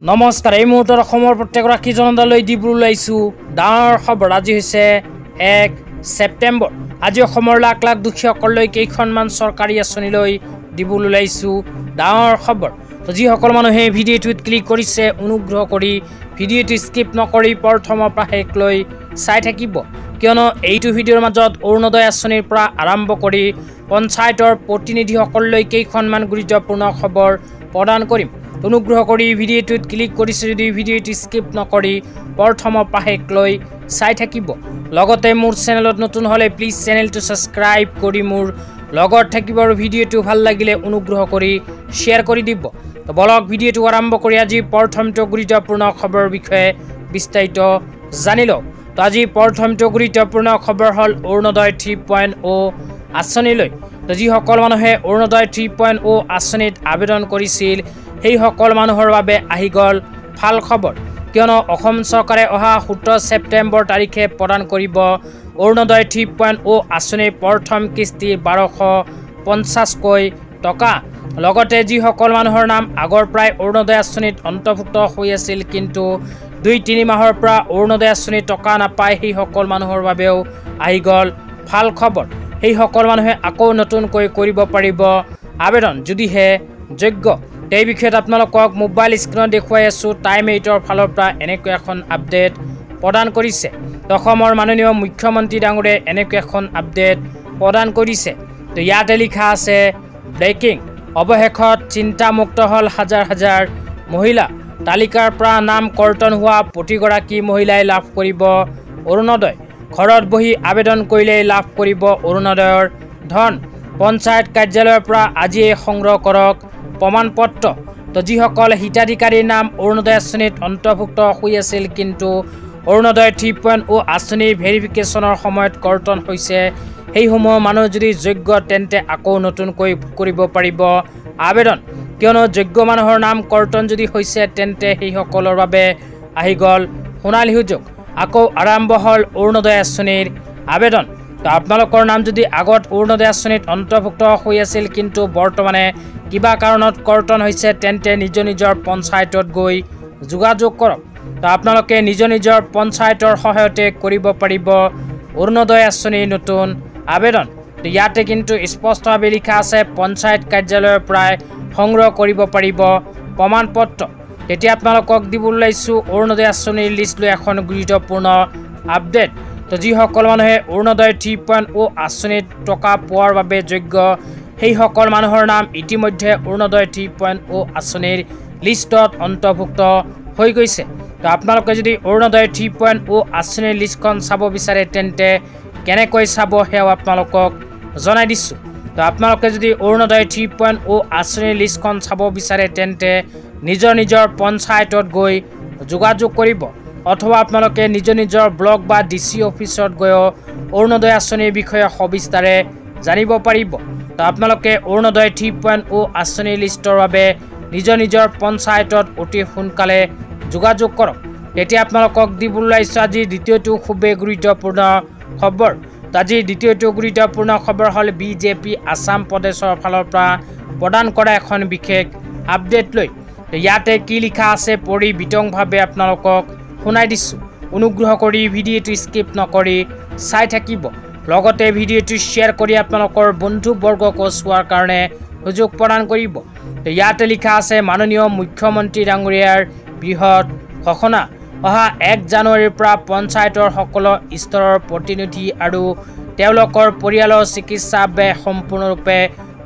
নমস্কাৰ। এই মুহূৰ্তত অসমৰ প্ৰত্যেকগৰাকী জনতালৈ দিবলৈ ওলাইছোঁ ডাঙৰ খবৰ। আজি হৈছে 1 ছেপ্টেম্বৰ। আজি অসমৰ লাখ লাখ দুখীয়াসকললৈ কেইখনমান চৰকাৰী আঁচনিলৈ দিবলৈ ওলাইছোঁ ডাঙৰ খবৰ। তো যিসকল মানুহে ভিডিঅ'টোত ক্লিক কৰিছে অনুগ্ৰহ কৰি ভিডিঅ'টো স্কিপ নকৰি প্ৰথমৰ পৰা শেষলৈ চাই থাকিব, কিয়নো এইটো ভিডিঅ'ৰ মাজত অৰুণোদয় আঁচনিৰ পৰা আৰম্ভ কৰি পঞ্চায়তৰ প্ৰতিনিধিসকললৈ কেইখনমান গুৰুত্বপূৰ্ণ খবৰ প্ৰদান কৰিম। অনুগ্ৰহ কৰি ভিডিঅ'টোত ক্লিক কৰিছে যদি ভিডিঅ'টো স্কিপ নকৰি প্ৰথমৰ পৰা শেষলৈ চাই থাকিব। লগতে মোৰ চেনেলত নতুন হ'লে প্লিজ চেনেলটো ছাবস্ক্ৰাইব কৰি মোৰ লগত থাকিব আৰু ভিডিঅ'টো ভাল লাগিলে অনুগ্ৰহ কৰি শ্বেয়াৰ কৰি দিব। তো বলক ভিডিঅ'টো আৰম্ভ কৰি আজি প্ৰথমটো গুৰুত্বপূৰ্ণ খবৰৰ বিষয়ে বিস্তাৰিত জানি লওঁ। তো আজি প্ৰথমটো গুৰুত্বপূৰ্ণ খবৰ হ'ল অৰুণোদয় 3.0 আঁচনিলৈ। তো যিসকল মানুহে অৰুণোদয় 3.0 আঁচনিত আবেদন কৰিছিল সেইসকল মানুহৰ বাবে আহি গ'ল ভাল খবৰ, কিয়নো অসম চৰকাৰে অহা 17 ছেপ্টেম্বৰ তাৰিখে প্ৰদান কৰিব অৰুণোদয় 3.0 আঁচনিৰ প্ৰথম কিস্তি 1250কৈ টকা। লগতে যিসকল মানুহৰ নাম আগৰ পৰাই অৰুণোদয় আঁচনিত অন্তৰ্ভুক্ত হৈ আছিল কিন্তু 2-3 মাহৰ পৰা অৰুণোদয় আঁচনিৰ টকা নাপায় সেইসকল মানুহৰ বাবেও আহি গ'ল ভাল খবৰ। সেইসকল মানুহে আকৌ নতুনকৈ কৰিব পাৰিব আবেদন যদিহে যোগ্য। এই বিষয়ত আপোনালোকক মোবাইল স্ক্ৰীনত দেখুৱাই আছোঁ। টাইম 8ৰ ফালৰ পৰা এনেকৈ এখন আপডেট প্ৰদান কৰিছে। অসমৰ মাননীয় মুখ্যমন্ত্ৰী ডাঙৰীয়াই এনেকৈ এখন আপডেট প্ৰদান কৰিছে। তো ইয়াতে লিখা আছে ব্ৰেকিং, অৱশেষত চিন্তামুক্ত হ'ল হাজাৰ হাজাৰ মহিলা। তালিকাৰ পৰা নাম কৰ্তন হোৱা প্ৰতিগৰাকী মহিলাই লাভ কৰিব অৰুণোদয়। ঘৰত বহি আবেদন কৰিলেই লাভ কৰিব অৰুণোদয়ৰ ধন। পঞ্চায়ত কাৰ্যালয়ৰ পৰা আজিয়ে সংগ্ৰহ কৰক প্ৰমাণপত্ৰ। তো যিসকল হিতাধিকাৰীৰ নাম অৰুণোদয় আঁচনিত অন্তৰ্ভুক্ত হৈ আছিল কিন্তু অৰুণোদয় 3.0 আঁচনিৰ ভেৰিফিকেশ্যনৰ সময়ত কৰ্তন হৈছে সেইসমূহ মানুহ যদি যোগ্য তেন্তে আকৌ নতুনকৈ কৰিব পাৰিব আবেদন, কিয়নো যোগ্য মানুহৰ নাম কৰ্তন যদি হৈছে তেন্তে সেইসকলৰ বাবে আহি গ'ল সোণালী সুযোগ। আকৌ আৰম্ভ হ'ল অৰুণোদয় আঁচনিৰ আবেদন। তো আপোনালোকৰ নাম যদি আগত অৰুণোদয় আঁচনিত অন্তৰ্ভুক্ত হৈ আছিল কিন্তু বৰ্তমানে কিবা কাৰণত কৰ্তন হৈছে তেন্তে নিজৰ পঞ্চায়তত গৈ যোগাযোগ কৰক। তো আপোনালোকে নিজৰ পঞ্চায়তৰ সহায়তে কৰিব পাৰিব অৰুণোদয় আঁচনিৰ নতুন আবেদন। তো ইয়াতে কিন্তু স্পষ্টভাৱে লিখা আছে পঞ্চায়ত কাৰ্যালয়ৰ পৰাই সংগ্ৰহ কৰিব পাৰিব প্ৰমাণপত্ৰ। তেতিয়া আপোনালোকক দিবলৈ ওলাইছোঁ অৰুণোদয় আঁচনিৰ লিষ্ট লৈ এখন গুৰুত্বপূৰ্ণ আপডেট। তো যিসকল মানুহে অৰুণোদয় 3.0 আঁচনিত টকা পোৱাৰ বাবে যোগ্য সেইসকল মানুহৰ নাম ইতিমধ্যে অৰুণোদয় 3.0 আঁচনিৰ লিষ্টত অন্তৰ্ভুক্ত হৈ গৈছে। তো আপোনালোকে যদি অৰুণোদয় 3.0 আঁচনিৰ লিষ্টখন চাব বিচাৰে তেন্তে কেনেকৈ চাব সেয়াও আপোনালোকক জনাই দিছোঁ। তো আপোনালোকে যদি অৰুণোদয় 3.0 আঁচনিৰ লিষ্টখন চাব বিচাৰে তেন্তে নিজৰ পঞ্চায়তত গৈ যোগাযোগ কৰিব, অথবা আপোনালোকে নিজৰ ব্লক বা DC অফিচত গৈও অৰুণোদয় আঁচনিৰ বিষয়ে সবিস্তাৰে জানিব পাৰিব। তো আপোনালোকে অৰুণোদয় 3.0 আঁচনিৰ লিষ্টৰ বাবে নিজৰ পঞ্চায়তত অতি সোনকালে যোগাযোগ কৰক। তেতিয়া আপোনালোকক দিবলৈ ওলাইছোঁ আজি দ্বিতীয়টো খুবেই গুৰুত্বপূৰ্ণ খবৰ। তো আজি দ্বিতীয়টো গুৰুত্বপূৰ্ণ খবৰ হ'ল BJP আছাম প্ৰদেশৰ ফালৰ পৰা প্ৰদান কৰা এখন বিশেষ আপডেট লৈ। তো ইয়াতে কি লিখা আছে পঢ়ি বিতংভাৱে আপোনালোকক শুনাই দিছোঁ। অনুগ্ৰহ কৰি ভিডিঅ'টো স্কিপ নকৰি চাই থাকিব। লগতে ভিডিঅ'টো শ্বেয়াৰ কৰি আপোনালোকৰ বন্ধুবৰ্গকো চোৱাৰ কাৰণে সুযোগ প্ৰদান কৰিব। তো ইয়াতে লিখা আছে মাননীয় মুখ্যমন্ত্ৰী ডাঙৰীয়াৰ বৃহৎ ঘোষণা। অহা 1 জানুৱাৰীৰ পৰা পঞ্চায়তৰ সকলো স্তৰৰ প্ৰতিনিধি আৰু তেওঁলোকৰ পৰিয়ালৰ চিকিৎসা ব্যয় সম্পূৰ্ণৰূপে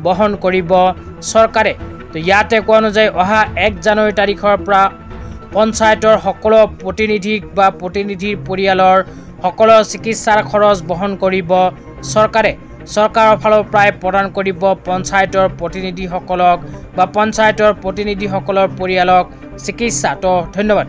বহন কৰিব চৰকাৰে। তো ইয়াতে কোৱা অনুযায়ী অহা 1 জানুৱাৰী তাৰিখৰ পৰা পঞ্চায়তৰ সকলো প্ৰতিনিধিক বা প্ৰতিনিধিৰ পৰিয়ালৰ সকলো চিকিৎসাৰ খৰচ বহন কৰিব চৰকাৰে। চৰকাৰৰ ফালৰ পৰাই প্ৰদান কৰিব পঞ্চায়তৰ প্ৰতিনিধিসকলক বা পঞ্চায়তৰ প্ৰতিনিধিসকলৰ পৰিয়ালক চিকিৎসা। তো ধন্যবাদ।